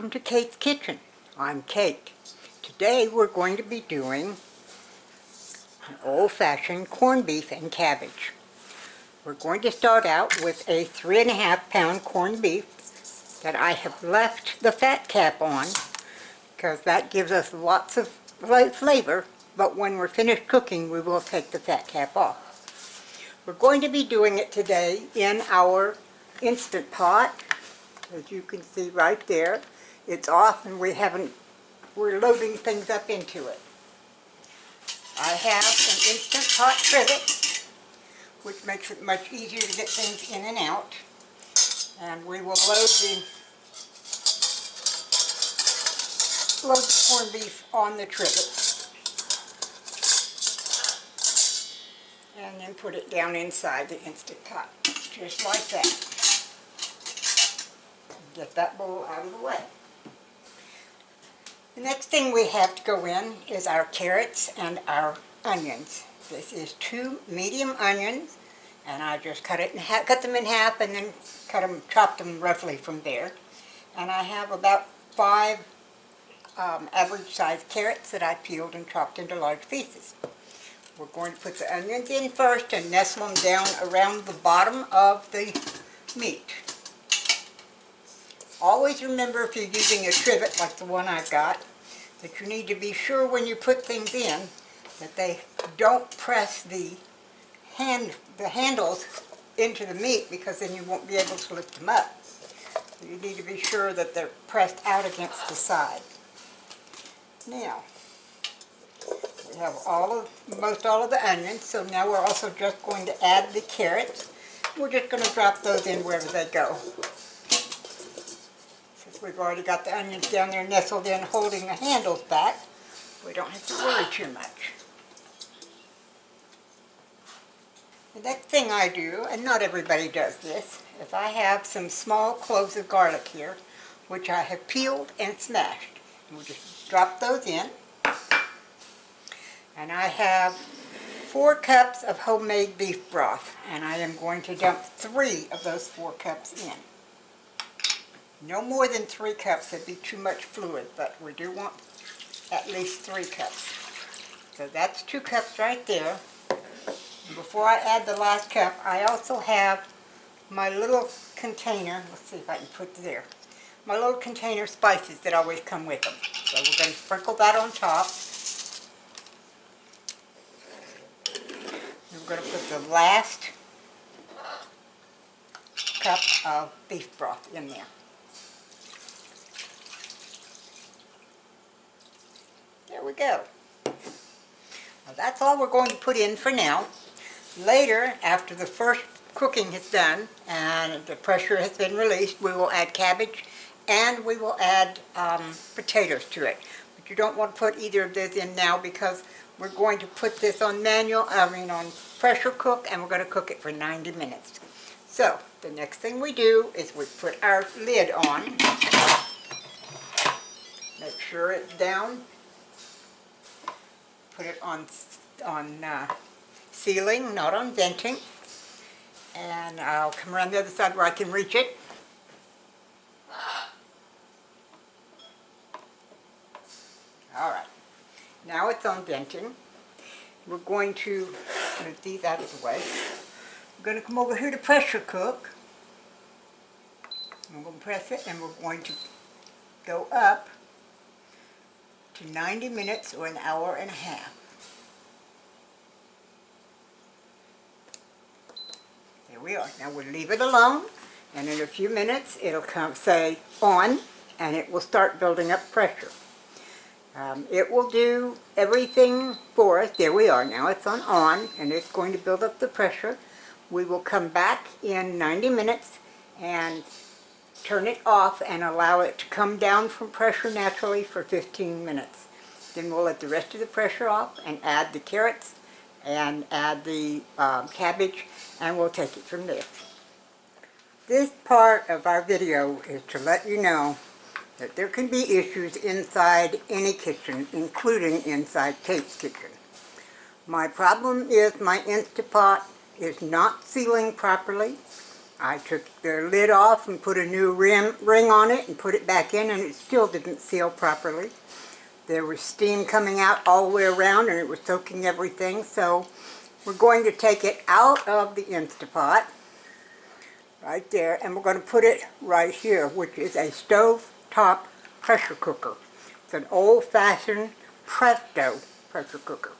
welcome to Kate's Kitchen. I'm Kate. Today we're going to be doing an old-fashioned corned beef and cabbage. We're going to start out with a 3.5-pound corned beef that I have left the fat cap on because that gives us lots of flavor, but when we're finished cooking we will take the fat cap off. We're going to be doing it today in our Instant Pot. As you can see right there, it's off and we're loading things up into it. I have an Instant Pot trivet, which makes it much easier to get things in and out. And we will load the corned beef on the trivet. And then put it down inside the Instant Pot, just like that. Get that bowl out of the way. The next thing we have to go in is our carrots and our onions. This is 2 medium onions, and I just cut them in half and then chopped them roughly from there. And I have about 5 average sized carrots that I peeled and chopped into large pieces. We're going to put the onions in first and nestle them down around the bottom of the meat. Always remember, if you're using a trivet like the one I've got, that you need to be sure when you put things in that they don't press the handles into the meat, because then you won't be able to lift them up. So you need to be sure that they're pressed out against the side. Now, we have most all of the onions, so now we're also just going to add the carrots. We're just going to drop those in wherever they go. We've already got the onions down there nestled in, holding the handles back. We don't have to worry too much. The next thing I do, and not everybody does this, is I have some small cloves of garlic here, which I have peeled and smashed. And we'll just drop those in. And I have 4 cups of homemade beef broth, and I am going to dump 3 of those 4 cups in. No more than 3 cups, it'd be too much fluid, but we do want at least 3 cups. So that's 2 cups right there. And before I add the last cup, I also have my little container, let's see if I can put it there, my little container of spices that always come with them. So we're going to sprinkle that on top. And we're going to put the last cup of beef broth in there. There we go. Now that's all we're going to put in for now. Later, after the first cooking is done and the pressure has been released, we will add cabbage and we will add potatoes to it. But you don't want to put either of those in now, because we're going to put this on on pressure cook, and we're going to cook it for 90 minutes. So the next thing we do is we put our lid on. Make sure it's down. Put it on sealing, not on venting. And I'll come around the other side where I can reach it. Alright, now it's on venting. We're going to move these out of the way. We're going to come over here to pressure cook. I'm going to press it, and we're going to go up to 90 minutes or an hour and a half. There we are. Now we'll leave it alone, and in a few minutes it'll say on, and it will start building up pressure. It will do everything for us. There we are. Now it's on, and it's going to build up the pressure. We will come back in 90 minutes and turn it off and allow it to come down from pressure naturally for 15 minutes. Then we'll let the rest of the pressure off and add the carrots and add the cabbage, and we'll take it from there. This part of our video is to let you know that there can be issues inside any kitchen, including inside Kate's kitchen. My problem is my Instant Pot is not sealing properly. I took the lid off and put a new ring on it and put it back in, and it still didn't seal properly. There was steam coming out all the way around and it was soaking everything, so we're going to take it out of the Instapot right there, and we're going to put it right here, which is a stove top pressure cooker. It's an old-fashioned Presto pressure cooker.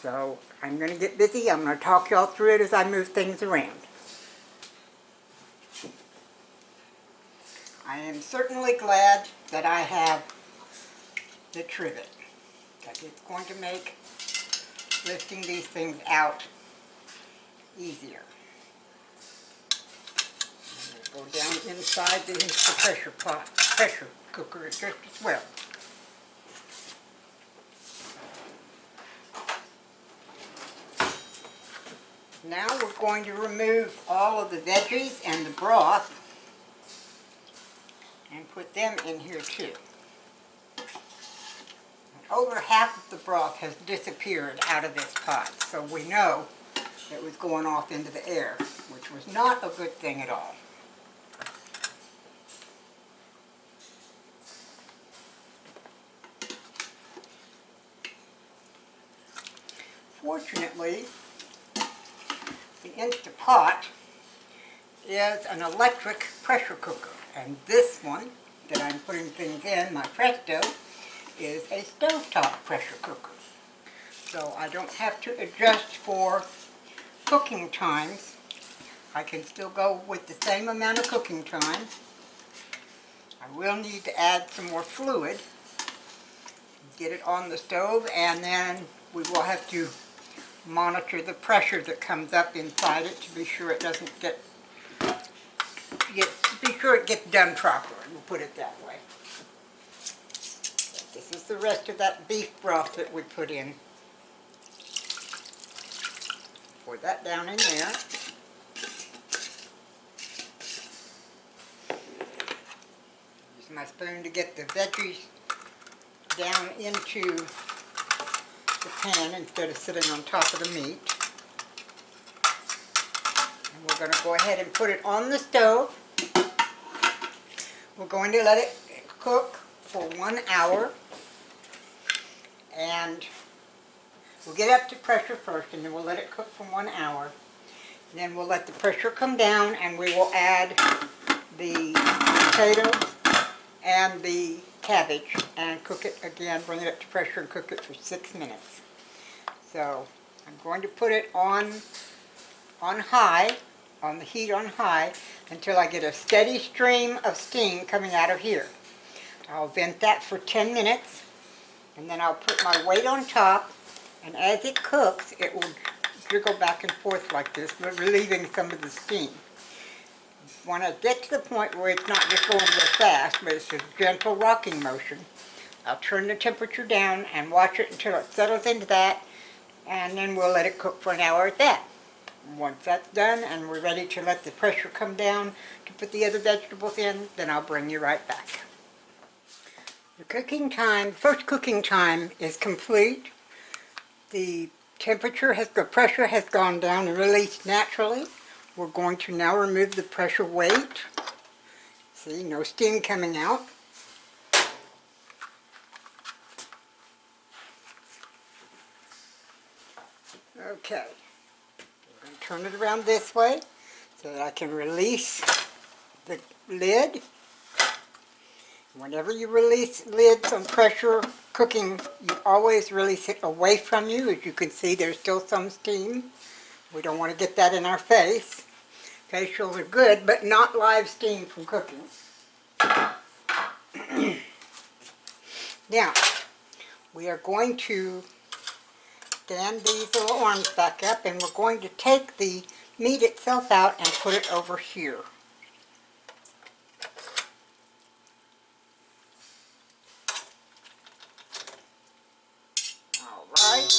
So I'm going to get busy. I'm going to talk y'all through it as I move things around. I am certainly glad that I have the trivet, because it's going to make lifting these things out easier. I'm going to go down inside the pressure cooker just as well. Now we're going to remove all of the veggies and the broth and put them in here too. Over half of the broth has disappeared out of this pot, so we know it was going off into the air, which was not a good thing at all. Fortunately, the Instapot is an electric pressure cooker, and this one that I'm putting things in, my Presto, is a stovetop pressure cooker. So I don't have to adjust for cooking times. I can still go with the same amount of cooking time. I will need to add some more fluid, get it on the stove, and then we will have to monitor the pressure that comes up inside it to be sure it doesn't get gets done properly. We'll put it that way. This is the rest of that beef broth that we put in. Pour that down in there. Use my spoon to get the veggies down into the pan instead of sitting on top of the meat. And we're going to go ahead and put it on the stove. We're going to let it cook for 1 hour, and we'll get up to pressure first, and then we'll let it cook for 1 hour. Then we'll let the pressure come down, and we will add the potatoes and the cabbage and cook it again, bring it up to pressure and cook it for 6 minutes. So I'm going to put it on high, on the heat on high, until I get a steady stream of steam coming out of here. I'll vent that for 10 minutes, and then I'll put my weight on top, and as it cooks, it will jiggle back and forth like this, relieving some of the steam. When I get to the point where it's not just going real fast, but it's a gentle rocking motion, I'll turn the temperature down and watch it until it settles into that, and then we'll let it cook for an hour at that. Once that's done and we're ready to let the pressure come down to put the other vegetables in, then I'll bring you right back. The first cooking time is complete. The pressure has gone down and released naturally. We're going to now remove the pressure weight. See, no steam coming out. Okay. I'm going to turn it around this way so that I can release the lid. Whenever you release lids on pressure cooking, you always release it away from you. As you can see, there's still some steam. We don't want to get that in our face. Facials are good, but not live steam from cooking. Now, we are going to stand these little arms back up, and we're going to take the meat itself out and put it over here. Alright.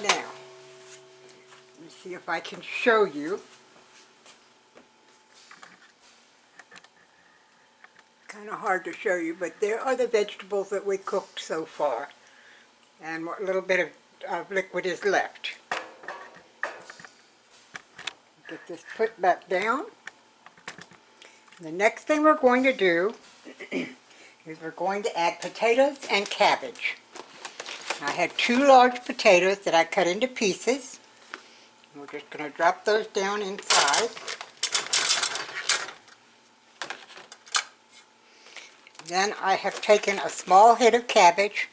Now, let me see if I can show you. Kind of hard to show you, but there are the vegetables that we cooked so far. And what little bit of liquid is left. Get this put back down. The next thing we're going to do is we're going to add potatoes and cabbage. I had 2 large potatoes that I cut into pieces. We're just going to drop those down inside. Then I have taken a small head of cabbage,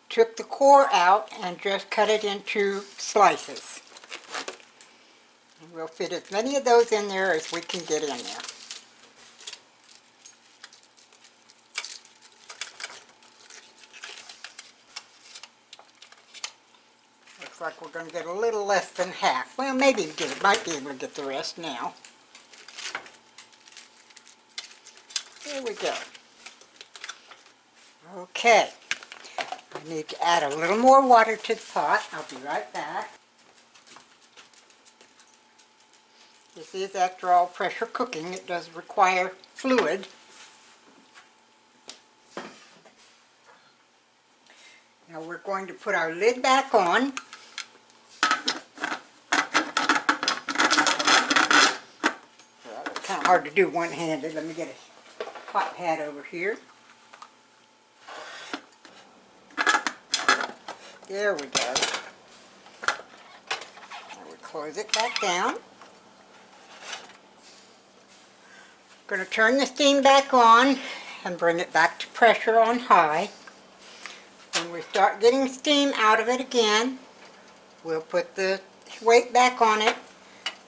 took the core out, and just cut it into slices. And we'll fit as many of those in there as we can get in there. Looks like we're going to get a little less than half. Well, maybe might be able to get the rest now. There we go. Okay. I need to add a little more water to the pot. I'll be right back. This is, after all, pressure cooking. It does require fluid. Now we're going to put our lid back on. Well, it's kind of hard to do one-handed. Let me get a hot pad over here. There we go. Now we close it back down. Going to turn the steam back on and bring it back to pressure on high. When we start getting steam out of it again, we'll put the weight back on it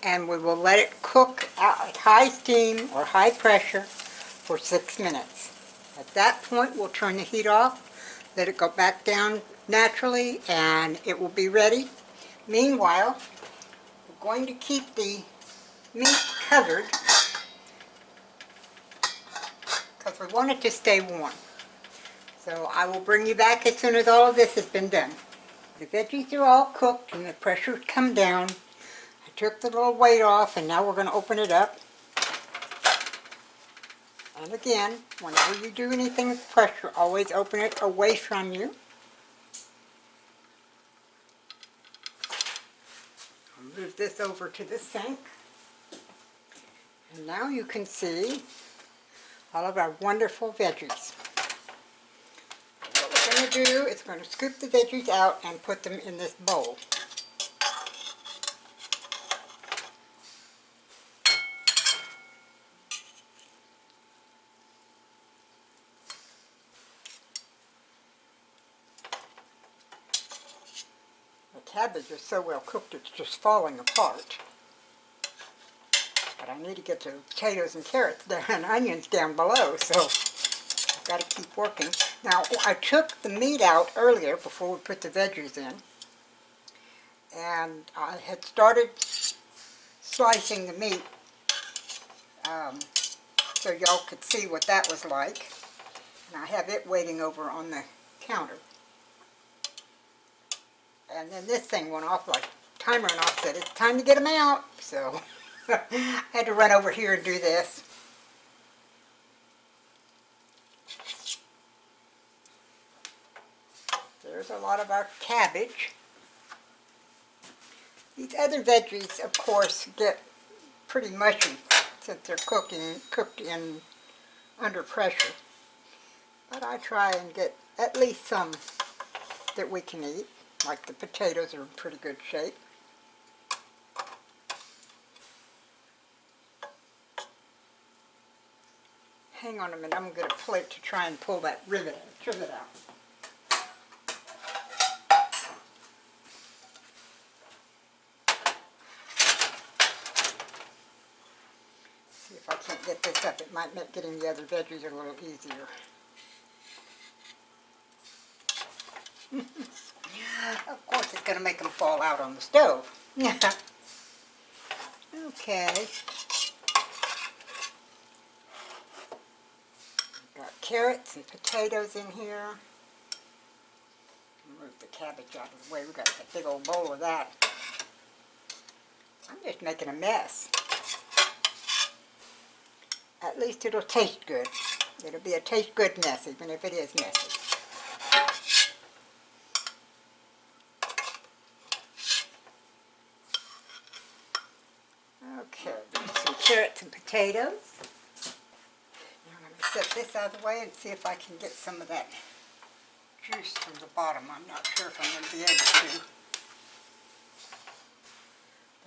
and we will let it cook at high steam or high pressure for 6 minutes. At that point, we'll turn the heat off, let it go back down naturally, and it will be ready. Meanwhile, we're going to keep the meat covered because we want it to stay warm. So I will bring you back as soon as all of this has been done. The veggies are all cooked and the pressure's come down. I took the little weight off and now we're going to open it up. And again, whenever you do anything with pressure, always open it away from you. I'll move this over to the sink. And now you can see all of our wonderful veggies. What we're going to do is we're going to scoop the veggies out and put them in this bowl. The cabbage is so well cooked it's just falling apart. But I need to get the potatoes and carrots down and onions down below, so I've got to keep working. Now, I took the meat out earlier before we put the veggies in, and I had started slicing the meat so y'all could see what that was like. And I have it waiting over on the counter. And then this thing went off, like timer went off, said it's time to get them out. So I had to run over here and do this. There's a lot of our cabbage. These other veggies, of course, get pretty mushy since they're cooked in under pressure. But I try and get at least some that we can eat. Like the potatoes are in pretty good shape. Hang on a minute, I'm going to get a plate to try and pull that trivet out. See if I can't get this up, it might make getting the other veggies a little easier. Of course it's going to make them fall out on the stove. Okay. Got carrots and potatoes in here. Move the cabbage out of the way. We've got a big old bowl of that. I'm just making a mess. At least it'll taste good. It'll be a taste good mess, even if it is messy. got some potatoes. Now let me set this out of the way and see if I can get some of that juice from the bottom. I'm not sure if I'm going to be able to.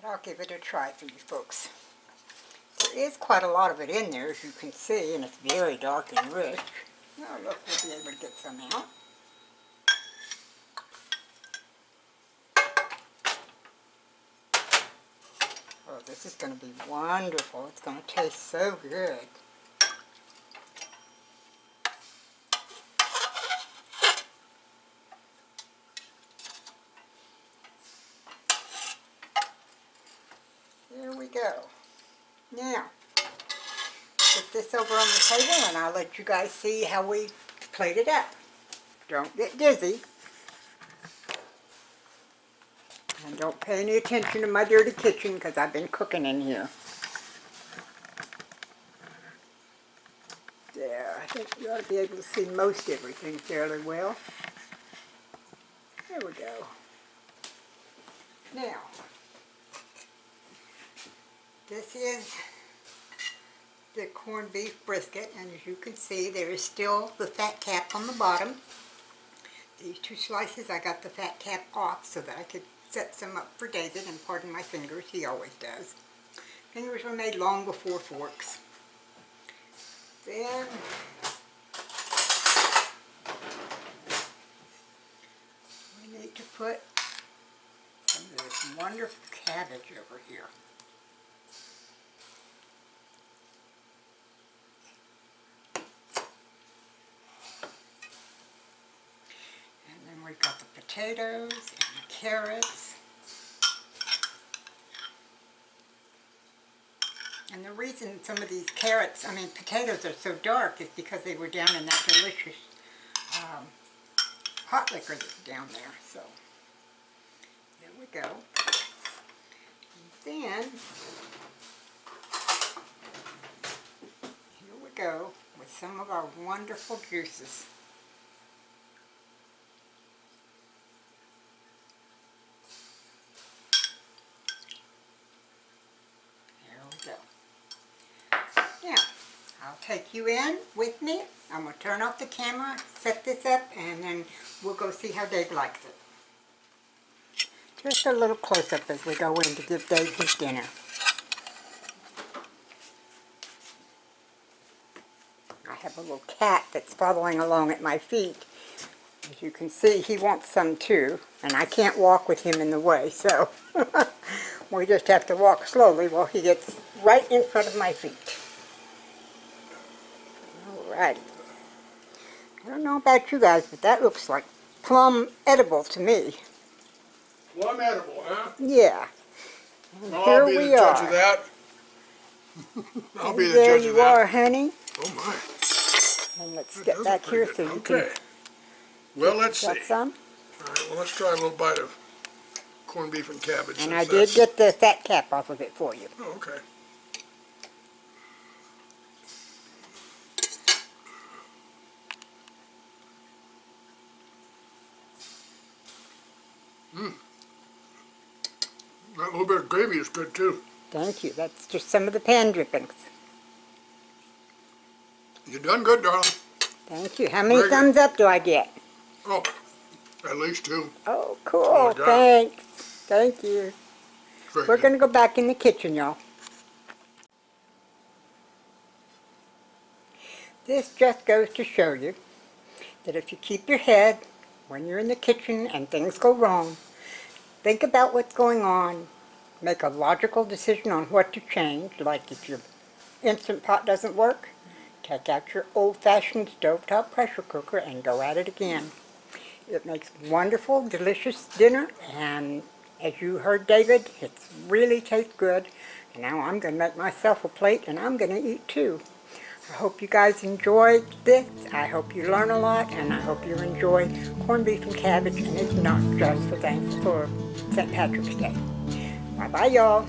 But I'll give it a try for you folks. There is quite a lot of it in there, as you can see, and it's very dark and rich. Oh, look, we'll be able to get some out. Oh, this is going to be wonderful. It's going to taste so good. There we go. Now, put this over on the table and I'll let you guys see how we plate it up. Don't get dizzy. And don't pay any attention to my dirty kitchen because I've been cooking in here. There, I think you ought to be able to see most everything fairly well. There we go. Now, this is the corned beef brisket, and as you can see, there is still the fat cap on the bottom. These two slices, I got the fat cap off so that I could set some up for David, and pardon my fingers, he always does. Fingers were made long before forks. Then we need to put some of this wonderful cabbage over here. And then we've got the potatoes and the carrots. And the reason some of these potatoes are so dark is because they were down in that delicious hot liquor that's down there. So, there we go. And then, here we go with some of our wonderful juices. I'll take you in with me. I'm going to turn off the camera, set this up, and then we'll go see how Dave likes it. Just a little close-up as we go in to give Dave his dinner. I have a little cat that's following along at my feet. As you can see, he wants some too, and I can't walk with him in the way, so we just have to walk slowly while he gets right in front of my feet. Alrighty. I don't know about you guys, but that looks like plum edible to me. Plum edible, huh? Yeah. And well, here I'll be we the judge are. of that. I'll be the there judge you of that. are, honey. Oh my. And let's That get does back look here pretty so good. you Okay. can. Well, let's see. Got some? All right, well, let's try a little bite of corned beef and cabbage. And I did get the fat cap off of it for you. Oh, okay. That little bit of gravy is good too. Thank you. That's just some of the pan drippings. You done good, darling. Thank you. How many Very good. thumbs up do I get? Oh, at least two. Oh, cool. Oh, my God. Thanks. Thank you. Very We're good. going to go back in the kitchen, y'all. This just goes to show you that if you keep your head when you're in the kitchen and things go wrong, think about what's going on, make a logical decision on what to change, like if your Instant Pot doesn't work, take out your old-fashioned stovetop pressure cooker and go at it again. It makes wonderful, delicious dinner, and as you heard David, it really tastes good. And now I'm going to make myself a plate and I'm going to eat too. I hope you guys enjoyed this. I hope you learn a lot, and I hope you enjoy corned beef and cabbage, and it's not just for St. Patrick's Day. Bye-bye, y'all.